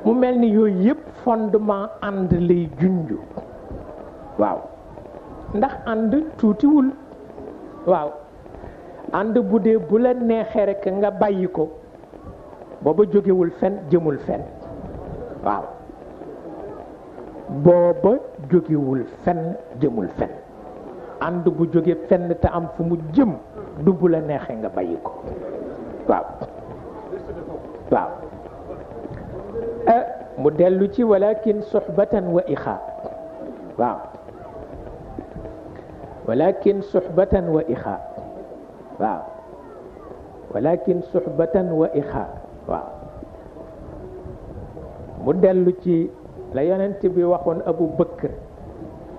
mu mel ni yooyu yëpp fondement ànd lay junj waaw ndax ànd tuutiwul waaw ànd bu dee bu la neexee rek nga bàyyi ko booba jógewul fen jëmul fen waaw booba jógewul fen jëmul fen ànd bu jóge fenn te am fu mu jëm du bu la neexee nga bàyyi ko waaw waaw mu dellu ci walakin suhbatan wa ixaa waaw walakin suhbatan wa ixaa waaw walakin suhbatan wa ixaa waaw mu dellu ci la yonent bi waxoon Abu Bakr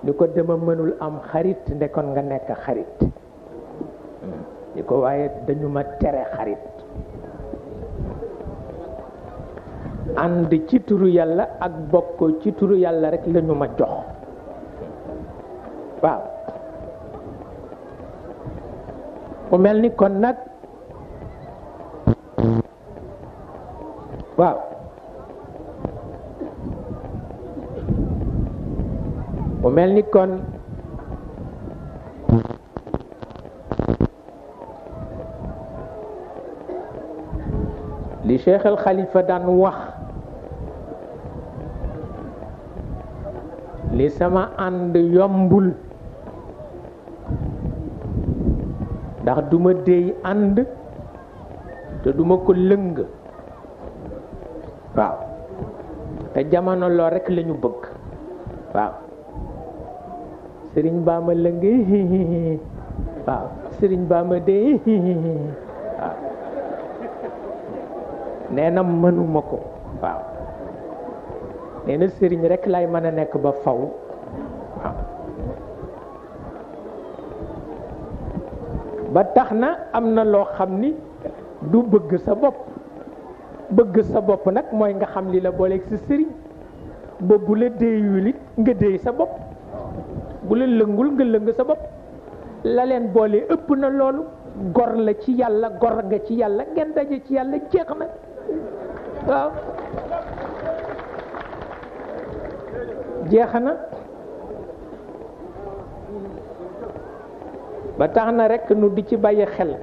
ni ko dama mënul am xarit ndekon nga nekk xarit ni ko waaye dañu ma tere xarit ànd ci turu yàlla ak bokk ci turu yàlla rek lañu ma jox waaw mu mel ni kon nag waaw mu mel ni kon li Cheikh al Khalifa daan wax li sama ànd yombul ndax duma dey ànd te duma ko lëng waaw te jamono loo rekk lañu bëgg waaw sëriñ baa ma lënge waaw sëriñ baa ma dey waaw nee na mënuma ko waaw nee na sëriñ rekk lay mën a nekk ba faw waaw ba tax na am na loo xam ni du bëgg sa bopp bëgg sa bopp nag mooy nga xam li la booleeg sa sëriñ ba bu la déeyul it nga déey sa bopp bu la lëngul nga lëng sa bopp la leen boole ëpp na loolu gor la ci yàlla gor nga ci yàlla ngeen daje ci yàlla jeex na waaw jeex na ba tax na rekk nu di ci bàyyi xel